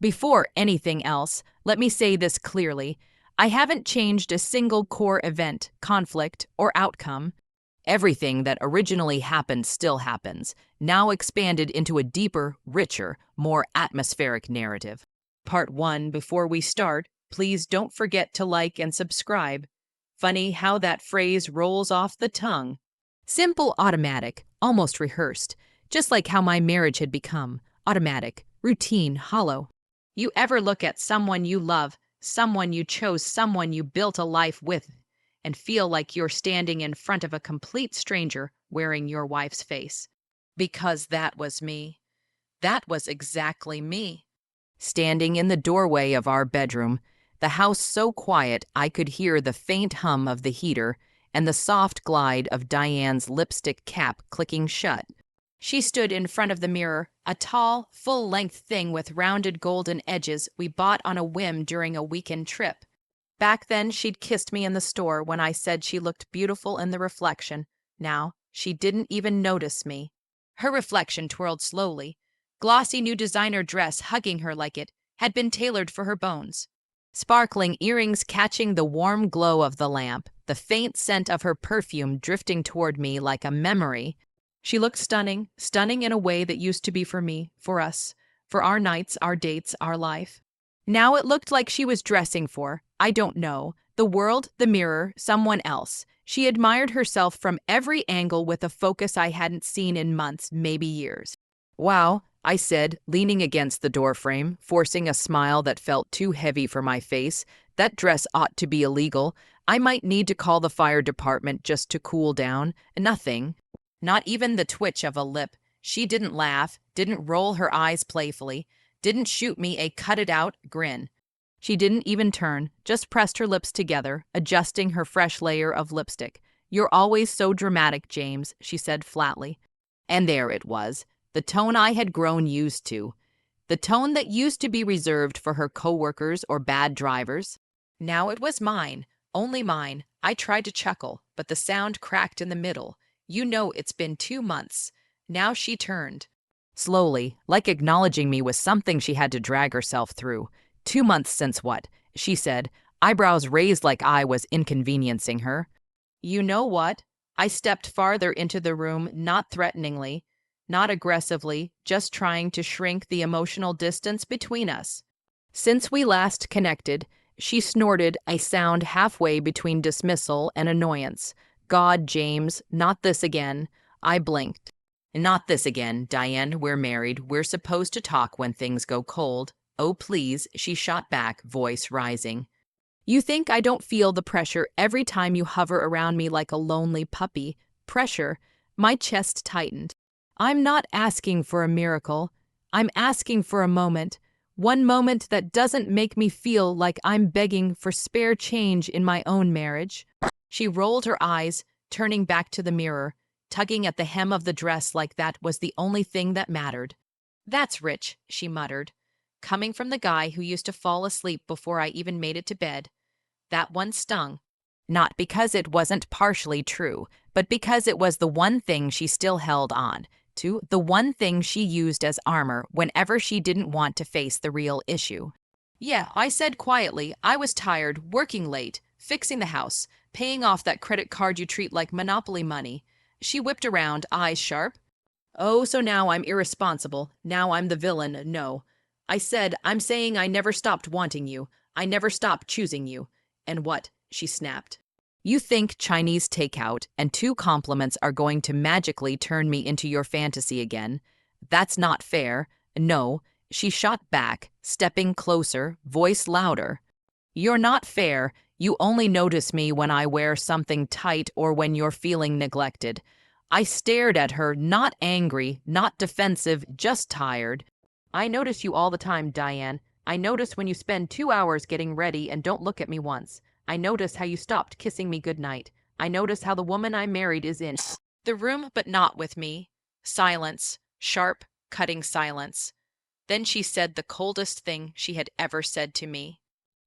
Before anything else, let me say this clearly. I haven't changed a single core event, conflict, or outcome. Everything that originally happened still happens, now expanded into a deeper, richer, more atmospheric narrative. Part 1. Before we start, please don't forget to like and subscribe. Funny how that phrase rolls off the tongue. Simple, automatic, almost rehearsed, just like how my marriage had become. Automatic, routine, hollow. You ever look at someone you love, someone you chose, someone you built a life with, and feel like you're standing in front of a complete stranger wearing your wife's face? Because that was me. That was exactly me. Standing in the doorway of our bedroom, the house so quiet I could hear the faint hum of the heater and the soft glide of Diane's lipstick cap clicking shut. She stood in front of the mirror, a tall, full-length thing with rounded golden edges we bought on a whim during a weekend trip. Back then, she'd kissed me in the store when I said she looked beautiful in the reflection. Now, she didn't even notice me. Her reflection twirled slowly. Glossy new designer dress hugging her like it had been tailored for her bones. Sparkling earrings catching the warm glow of the lamp, the faint scent of her perfume drifting toward me like a memory. She looked stunning, stunning in a way that used to be for me, for us, for our nights, our dates, our life. Now it looked like she was dressing for, I don't know, the world, the mirror, someone else. She admired herself from every angle with a focus I hadn't seen in months, maybe years. Wow, I said, leaning against the doorframe, forcing a smile that felt too heavy for my face. That dress ought to be illegal. I might need to call the fire department just to cool down. Nothing. Not even the twitch of a lip. She didn't laugh, didn't roll her eyes playfully, didn't shoot me a cut-it-out grin. She didn't even turn, just pressed her lips together, adjusting her fresh layer of lipstick. "You're always so dramatic, James," she said flatly. And there it was, the tone I had grown used to. The tone that used to be reserved for her coworkers or bad drivers. Now it was mine, only mine. I tried to chuckle, but the sound cracked in the middle. "You know it's been 2 months." Now she turned. Slowly, like acknowledging me was something she had to drag herself through. 2 months since what? She said, eyebrows raised like I was inconveniencing her. "You know what?" I stepped farther into the room, not threateningly, not aggressively, just trying to shrink the emotional distance between us. "Since we last connected," she snorted, a sound halfway between dismissal and annoyance. "God, James, not this again." I blinked. "Not this again, Diane. We're married. We're supposed to talk when things go cold." "Oh, please," she shot back, voice rising. "You think I don't feel the pressure every time you hover around me like a lonely puppy?" Pressure. My chest tightened. "I'm not asking for a miracle. I'm asking for a moment. One moment that doesn't make me feel like I'm begging for spare change in my own marriage." She rolled her eyes, turning back to the mirror, tugging at the hem of the dress like that was the only thing that mattered. "That's rich," she muttered, coming from the guy who used to fall asleep before I even made it to bed. That one stung. Not because it wasn't partially true, but because it was the one thing she still held on to, the one thing she used as armor whenever she didn't want to face the real issue. "Yeah," I said quietly. "I was tired, working late, fixing the house, paying off that credit card you treat like Monopoly money." She whipped around, eyes sharp. "Oh, so now I'm irresponsible. Now I'm the villain. No." I said, "I'm saying I never stopped wanting you. I never stopped choosing you." "And what?" she snapped. "You think Chinese takeout and 2 compliments are going to magically turn me into your fantasy again? That's not fair." "No." She shot back, stepping closer, voice louder. "You're not fair. You only notice me when I wear something tight or when you're feeling neglected." I stared at her, not angry, not defensive, just tired. "I notice you all the time, Diane. I notice when you spend 2 hours getting ready and don't look at me once. I notice how you stopped kissing me goodnight. I notice how the woman I married is in the room, but not with me." Silence. Sharp, cutting silence. Then she said the coldest thing she had ever said to me.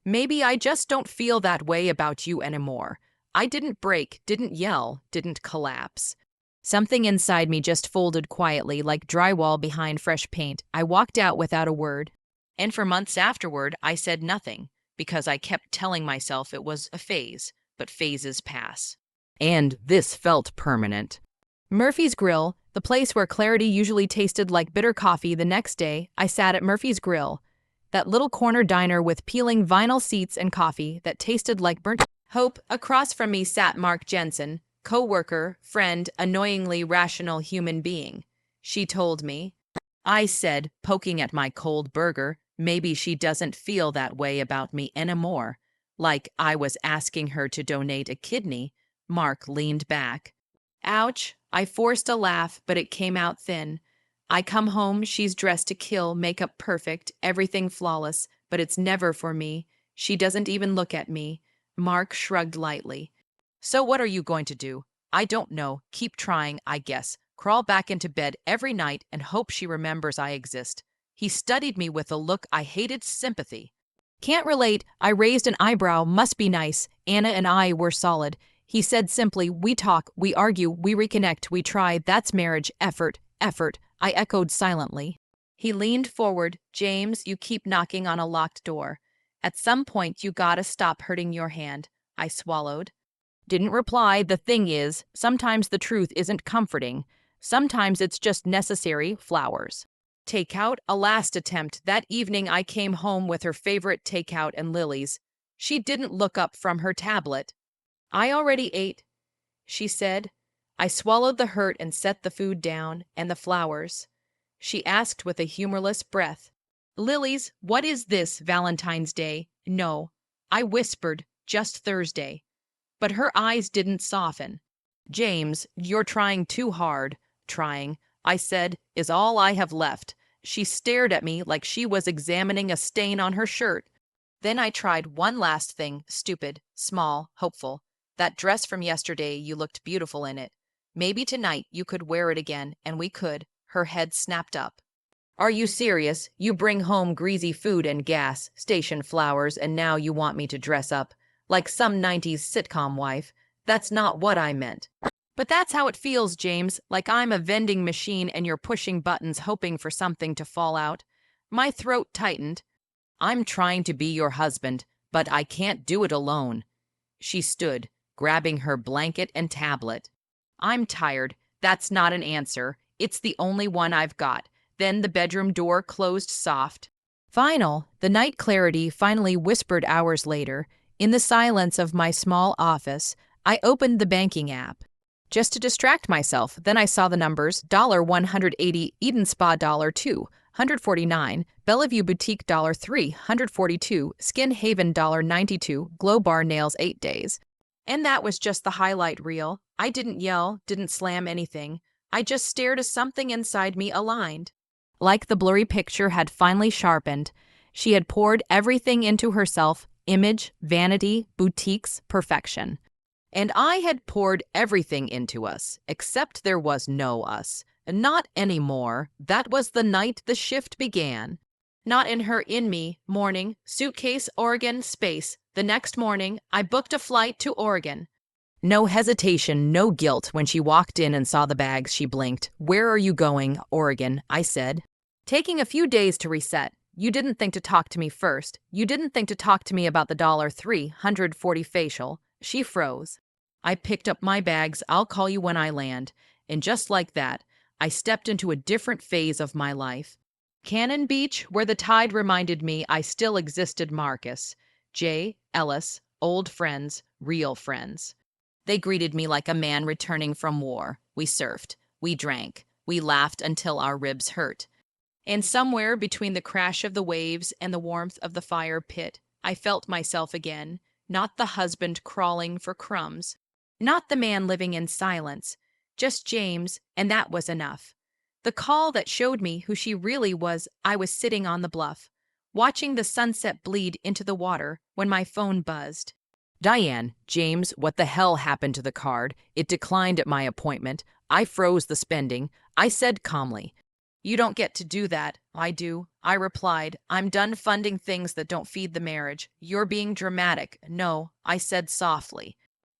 "Maybe I just don't feel that way about you anymore." I didn't break, didn't yell, didn't collapse. Something inside me just folded quietly like drywall behind fresh paint. I walked out without a word. And for months afterward, I said nothing because I kept telling myself it was a phase, but phases pass. And this felt permanent. Murphy's Grill, the place where clarity usually tasted like bitter coffee. The next day, I sat at Murphy's Grill, that little corner diner with peeling vinyl seats and coffee that tasted like burnt hope. Across from me sat Mark Jensen, co-worker, friend, annoyingly rational human being. She told me, I said, poking at my cold burger, maybe she doesn't feel that way about me anymore. Like I was asking her to donate a kidney. Mark leaned back. Ouch, I forced a laugh, but it came out thin. I come home, she's dressed to kill, makeup perfect, everything flawless, but it's never for me. She doesn't even look at me. Mark shrugged lightly. So what are you going to do? I don't know. Keep trying, I guess. Crawl back into bed every night and hope she remembers I exist. He studied me with a look I hated. Sympathy. Can't relate. I raised an eyebrow. Must be nice. Anna and I were solid. He said simply, we talk, we argue, we reconnect, we try. That's marriage. Effort. Effort. I echoed silently. He leaned forward. James, you keep knocking on a locked door. At some point, you gotta stop hurting your hand. I swallowed. Didn't reply. The thing is, sometimes the truth isn't comforting. Sometimes it's just necessary. Flowers. Takeout, a last attempt. That evening I came home with her favorite takeout and Lily's. She didn't look up from her tablet. I already ate, she said. I swallowed the hurt and set the food down, and the flowers. She asked with a humorless breath. Lily's, what is this, Valentine's Day? No. I whispered, just Thursday. But her eyes didn't soften. James, you're trying too hard. Trying, I said, is all I have left. She stared at me like she was examining a stain on her shirt. Then I tried one last thing, stupid, small, hopeful. That dress from yesterday, you looked beautiful in it. Maybe tonight you could wear it again, and we could. Her head snapped up. Are you serious? You bring home greasy food and gas station flowers, and now you want me to dress up like some 90s sitcom wife. That's not what I meant. But that's how it feels, James, like I'm a vending machine and you're pushing buttons hoping for something to fall out. My throat tightened. I'm trying to be your husband, but I can't do it alone. She stood, grabbing her blanket and tablet. I'm tired. That's not an answer. It's the only one I've got. Then the bedroom door closed soft. Final, the night clarity finally whispered hours later. In the silence of my small office, I opened the banking app. Just to distract myself, then I saw the numbers, $180, Eden Spa $2, $149, Bellevue Boutique $3, $142, Skin Haven $92, Glow Bar Nails 8 days. And that was just the highlight reel. I didn't yell, didn't slam anything. I just stared as something inside me aligned. Like the blurry picture had finally sharpened, she had poured everything into herself, image, vanity, boutiques, perfection. And I had poured everything into us, except there was no us. Not anymore. That was the night the shift began. Not in her, in me. Morning, suitcase, Oregon, space. The next morning, I booked a flight to Oregon. No hesitation, no guilt. When she walked in and saw the bags, she blinked. Where are you going? Oregon, I said. Taking a few days to reset. You didn't think to talk to me first. You didn't think to talk to me about the $340 facial. She froze. I picked up my bags. I'll call you when I land. And just like that, I stepped into a different phase of my life. Cannon Beach, where the tide reminded me I still existed. Marcus, Jay, Ellis, old friends, real friends. They greeted me like a man returning from war. We surfed. We drank. We laughed until our ribs hurt. And somewhere between the crash of the waves and the warmth of the fire pit, I felt myself again, not the husband crawling for crumbs, not the man living in silence, just James, and that was enough. The call that showed me who she really was. I was sitting on the bluff, watching the sunset bleed into the water when my phone buzzed. Diane, James, what the hell happened to the card? It declined at my appointment. I froze the spending. I said calmly, you don't get to do that. I do. I replied, I'm done funding things that don't feed the marriage. You're being dramatic. No, I said softly.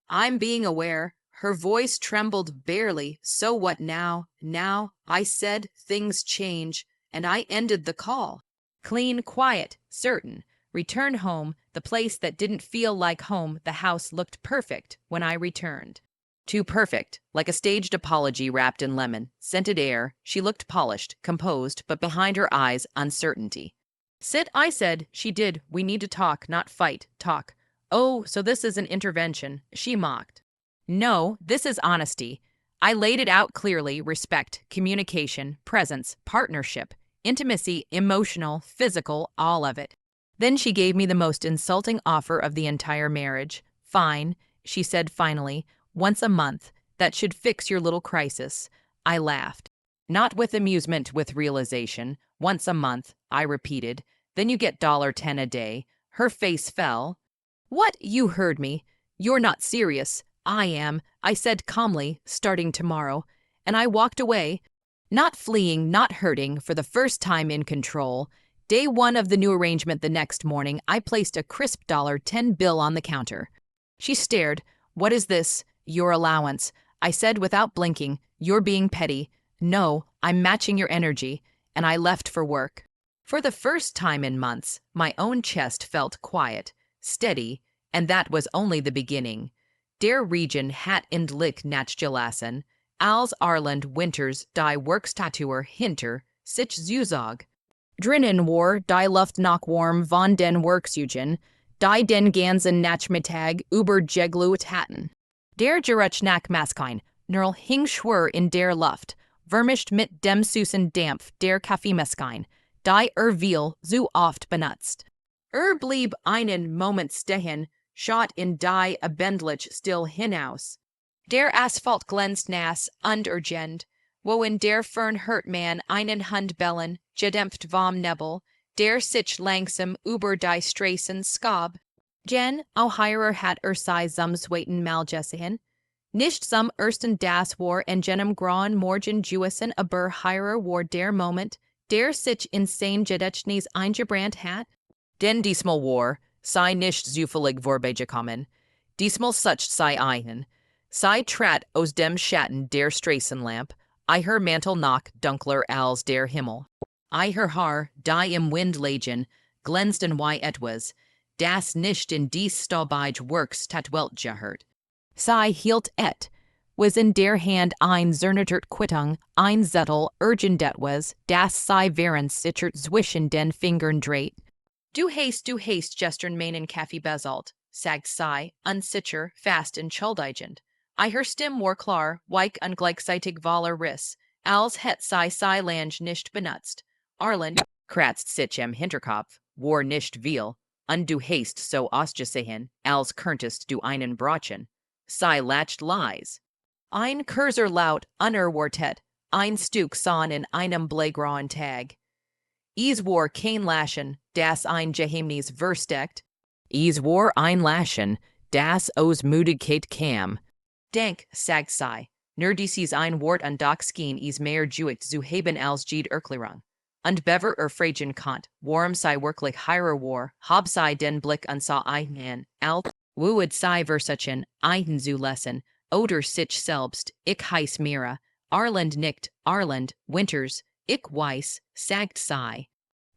I'm being aware. Her voice trembled barely. So what now? Now, I said, things change, and I ended the call. Clean, quiet, certain. Returned home, the place that didn't feel like home, the house looked perfect when I returned. Too perfect, like a staged apology wrapped in lemon, scented air. She looked polished, composed, but behind her eyes, uncertainty. Sit, I said. She did. We need to talk, not fight. Talk. Oh, so this is an intervention, she mocked. No, this is honesty. I laid it out clearly: respect, communication, presence, partnership, intimacy, emotional, physical, all of it. Then she gave me the most insulting offer of the entire marriage. Fine, she said finally, once a month. That should fix your little crisis. I laughed. Not with amusement, with realization. Once a month, I repeated. Then you get $10 a day. Her face fell. What? You heard me. You're not serious. I am, I said calmly, starting tomorrow. And I walked away. Not fleeing, not hurting, for the first time in control. Day one of the new arrangement. The next morning, I placed a crisp $10 bill on the counter. She stared. What is this? Your allowance. I said without blinking. You're being petty. No, I'm matching your energy. And I left for work. For the first time in months, my own chest felt quiet, steady, and that was only the beginning. Der Region hat und Lick nachgelassen, als Arland Winters die Werkstatur hinter sich Zuzog. Drinnen war die Luft noch warm von den Werkzeugen, die den ganzen Nachmittag über gegluet hatten. Der Geruch nach Maskein, Nerl hing schwur in der Luft, vermischt mit dem süßen Dampf der Kaffeemaskein, die viel zu oft benutzt. Blieb einen Moment stehen, schaut in die Abendlich still hinaus. Der Asphalt glänzt nass untergend, wo in der Fern hört man einen Hund bellen, gedämpft vom Nebel, der sich langsam über die Straßen schob. Jen, au heirer hat sei zum zweiten Mal gesehen. Nicht zum ersten das war en jenem grauen Morgen Jewison aber heirer war der Moment, der sich in sein Gedächtnis eingebrannt hat. Den diesmal war, sei nicht zufällig vorbeigekommen. Diesmal sucht sei einen. Sei trat aus dem Schatten der Straßenlamp, ihr Mantel noch dunkler als der Himmel. Ihr Haar, die im Wind lagen, glänzten wie etwas, das nicht in dies Staubige Werkstatwelt gehört. Sei hielt was in der Hand ein zernittert Quittung, ein Zettel, urgent etwas, das sei während sichert zwischen den Fingern dreht. Du hast gestern meinen Kaffee bezahlt, sagt sei, unsicher, fast entschuldigend. Ihr Stimme war klar, weich und gleichzeitig voller Riss, als het sei lange nicht benutzt. Arland, kratzt sich im Hinterkopf, war nicht viel, und du hast so ausgesehen, als könntest du einen brauchen. Sei lacht leise. Ein Kurzer laut unerwartet, ein Stück son in einem bleigrauen Tag. Es war kein Laschen, das ein Geheimnis versteckt. Es war ein Laschen, das aus Müdigkeit kam. Denk, sagt sei, nur dieses ein Wort und doch schien es mehr Juicht zu haben als jede Erklärung. Und bever fragen konnte, warum sei wirklich heirer war, hab sei den Blick und sah einen, alt, wued sei versuchen, einen zu lassen, oder sich selbst, ich heiß Mira, Arland nickt, Arland, Winters, ich weiß, sagt sei.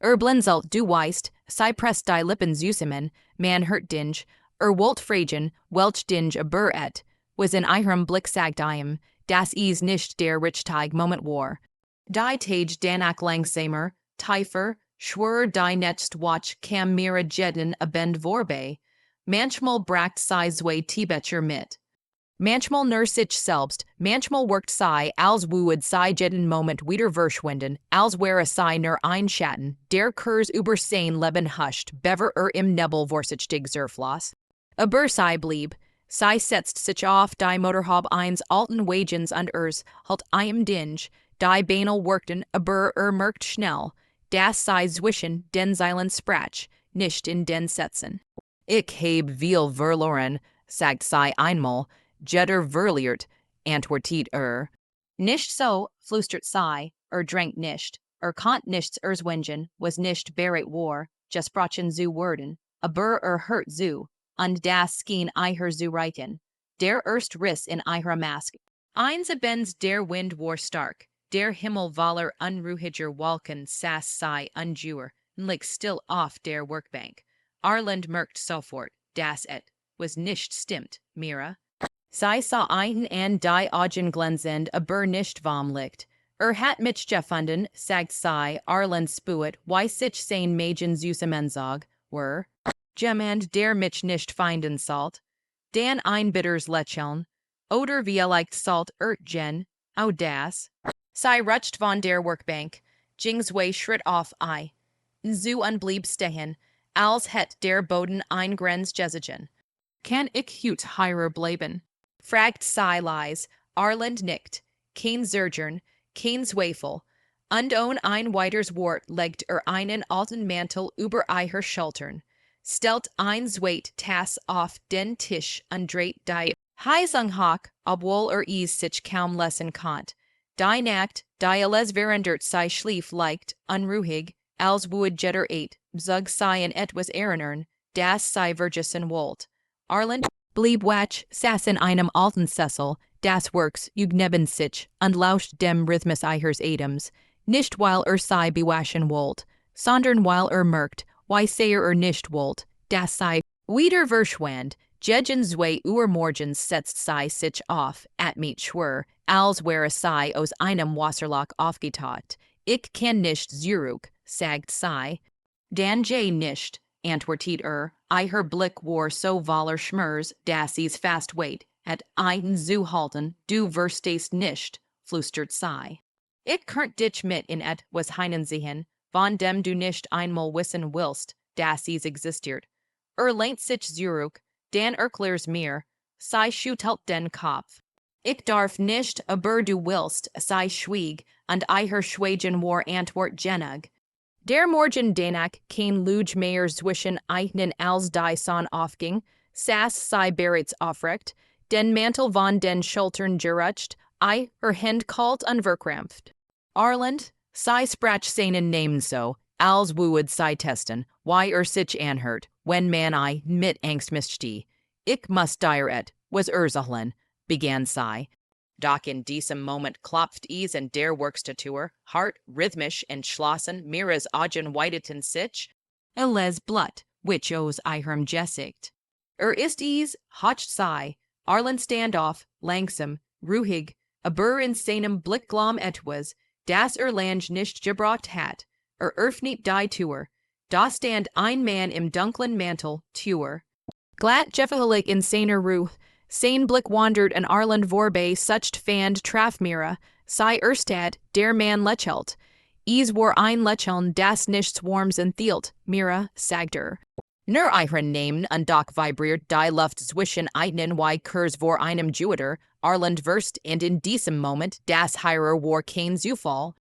Blinzelt, du weißt, sei presst die Lippen zusammen, man hört dinge, wollt fragen, welch dinge aber was in ihrem Blick sagt ihm, dass es nicht der Richtag Moment war. Die Tage danach langsamer, tiefer, schwer die next Watch kam Mira jeden Abend vorbei. Manchmal bracht sei zwei Tibecher mit. Manchmal nur sich selbst, manchmal worked sei, als wued sei jeden Moment wieder verschwinden, als wäre sei nur ein Schatten, der Kurs über sein Leben huscht, bever im Nebel vorsichtig zerfloss. Aber sei blieb, sei setzt sich auf die Motorhab eins alten Wagens und halt einem dinge, die Beine workten, aber merkt schnell, das sei zwischen den Seilen sprach, nicht in den Sätzen. Ich heb viel verloren, sagt sei einmal, jeder verliert, antwortet Nicht so, flüstert sei, drank nicht, konnt nichts zwingen, was nicht bereit war, gesprochen zu werden, aber hört zu, und das schien ihr zu reichen. Der erst Riss in ihrer Mask. Eins abends der Wind war stark, der Himmel voller unruhiger Wolken saß sei unjur, Lick still off der Workbank. Arland merkt sofort, das et, was nicht stimmt, Mira. Sei saw einen an die Augen glänzend nicht vom Licht. Hat mich gefunden, sagt sei, Arland spuet, why sich sein Magen Zusamenzog, were. Jemand der mich nicht finden salt. Dan ein bitters Lächeln. Oder vielleicht salt gen, au das. Sei rutscht von der Workbank. Jingsway schritt auf I. Zu unblieb stehen, als het der Boden ein Grenz gesigen. Kann ich hut heirer bleiben? Fragt sei leis, Arland nickt. Kein Zergern, kein Zweifel. Und ein weiters Wort legt einen alten Mantel über ihr Schultern. Stellt ein Zweit Tass auf den Tisch und dreht die Heisung hoch, obwohl is sich kaum lesen konnt. Die Nacht, die alles verandert sei schlief leicht, unruhig, als would jetter eight, zug sei in etwas erinnern, das sei vergessen wollt. Arland blieb wach, saß in einem alten Sessel, das Works ugneben sich, und lauscht dem Rhythmus ihres Atems, nicht weil sei bewaschen wollt, sondern weil merkt, why sayer nicht wollt, das sei wieder verschwand, Jegen zwei morgens setzt sei sich auf, at meet schwur, als wäre sei aus einem Wasserloch aufgetaucht. Ich kann nicht zurück, sagt sei. Dan J nicht, antwortet ihr Blick war so voller Schmers, dass es fast weit, at einen zu halten, du verstehst nicht, flüstert sei. Ich könnt dich mit in etwas hineinsehen, von dem du nicht einmal wissen willst, dass es existiert. Lehnt sich zurück, Dan erklärs mir, sei schüttelt den Kopf. Ich darf nicht, aber du willst, sei schwieg, und schweigen war antwort genug. Der Morgen danach kein Luge mehr zwischen einen als die Sonne aufging, saß sei bereits aufrecht, den Mantel von den Schultern gerutscht, Hand kalt und verkrampft. Arland, sei sprach seinen Namen so, als would sei testen, why sich anhört, wenn man mit Angst mischte. Ich muss dir was sagen, begann sei. Doch in diesem Moment klopft es in der Werkstattür, hart, rhythmisch entschlossen, Miras Augen weiteten sich, les Blut, which aus ihrem Gesicht. Ist es, hocht sei, Arland standoff, langsam, ruhig, aber in seinem Blickglam etwas, das Lang nicht gebracht hat, öffnet die Tür, da stand ein Mann im dunklen Mantel, Tür. Glatt Jeffahalik in seiner Ruhe, sein Blick wandert an Arland vorbei sucht fand Trafmira, sei Erstad, der Mann lächelt. Es war ein Lächeln, das nicht swarms enthielt, Mira, sagt Nur ihren Namen und doch vibriert die Luft zwischen einen wie Kurs vor einem Jupiter, Arland verst und in diesem Moment, das Heirer war kein Zufall.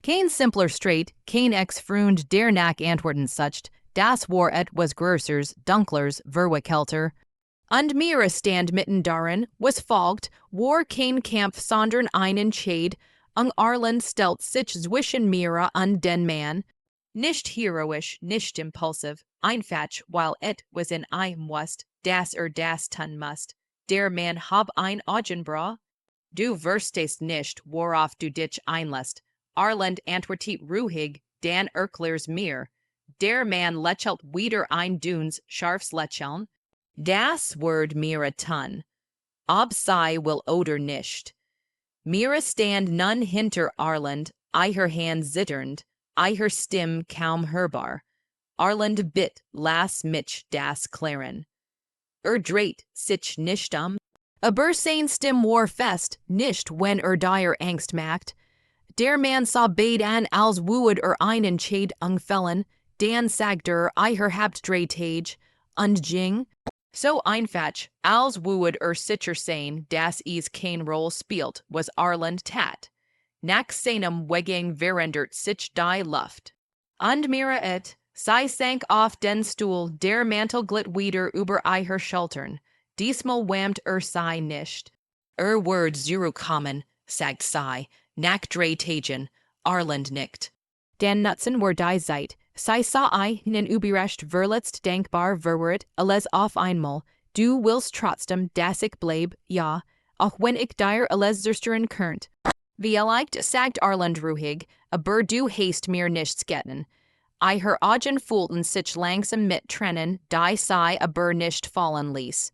Kein simpler Streit, kein ex-Freund der nach antworten sucht, das war etwas Größers, Dunklers, Verwickelter. Und Mira stand mitten darin, was folgt, war kein Kampf sondern einen Shade, Arland stellt sich zwischen Mira und den Mann. Nicht heroisch, nicht impulsiv, einfach, weil was in ihm wust, das das tun must. Der Mann hab ein Augenbraw. Du verstehst nicht, worauf du dich einlässt. Arland antwortet ruhig, Dan erklär's mir. Der Mann lächelt wieder ein Duns scharfs Lächeln. Das Wort Mira tun. Ob sei will oder nicht. Mira stand nun hinter Arland, ihr Hand zitternd, ihr Stimme kaum hörbar. Arland bit las mich das Klaren. Dreht sich nicht aber sein Stimme war fest, nicht wenn dire Angst macht. Der Mann sah beid an als would einen Shade ungfällen, Dan sagt ihr habt Drehtage, und Jing. So einfach, als would sicher sein, dass es kein Roll spielt, was Arland tat. Nach seinem Weggang verandert sich die Luft. Und Mira sie sank auf den Stuhl, der Mantel glitt wieder über ihr Schultern. Diesmal wammt sei nicht. Word zurückkommen, sagt sie, nach Drehtagen. Arland nickt. Den Nutzen war die Zeit. Sei sah einen überrascht verletzt denkbar verwirrt, alles auf einmal. Du willst trotzdem, dass ich bleib, ja, auch wenn ich dir alles zerstören könnt. Vielleicht sagt Arland ruhig, aber du hast mir nichts getan. I her ogen fulten sich langsam mit trennen, die sei a bur nicht fallen ließ.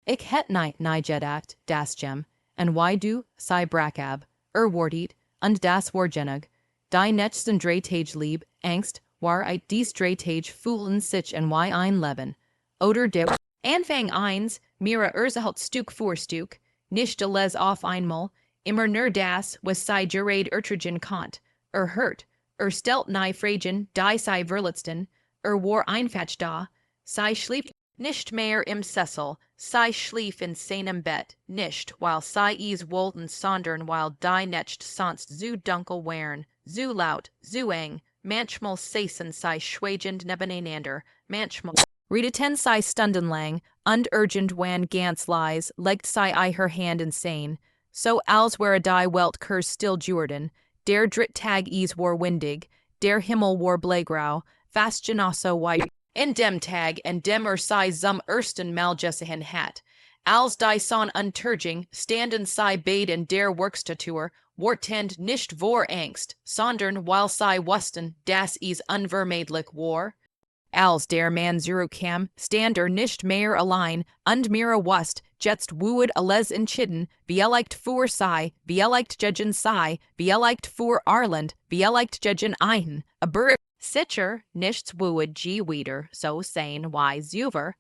Ich het nie gedacht, das gem, and why du, sei brakab, wartiet, und das war genug, die netzen Drehtage lieb, Angst, war I dies Drehtage fulten sich and why ein Leben. Oder de Anfang eins, mira halt Stuk vor Stuk, nicht de les auf einmal, immer nur das, was sei gerade ertragen kant, hurt, stelt nie fragen, die sei verletzten, war einfach da, sei schlief nicht mehr im Sessel, sei schlief in seinem Bett, nicht, while sei is wollten sondern while die nicht sonst zu dunkel wären, zu laut, zu eng, manchmal saßen sei schweigend nebeneinander, manchmal redeten sei stundenlang, und urgent wan ganz lies, legt sei I her hand insane, so als were die Welt kurs still Jordan, der dritt Tag is war windig, der Himmel war blägrau, fast genosso white, in dem Tag and dem sei zum ersten Mal Jessihen hat, als die son unterging, standen sei beiden der Workstatur, wartend nicht vor Angst, sondern while sei wussten, das is unvermeidlich war. Als der man zurückkam, stand nicht mehr allein, und mira wust, jetzt wued alles entschieden, beelegt für sei, beelegt gegen sei, beelegt für Arland, beelegt gegen ein, aber sicher nichts wued wieder so sein wie zuver,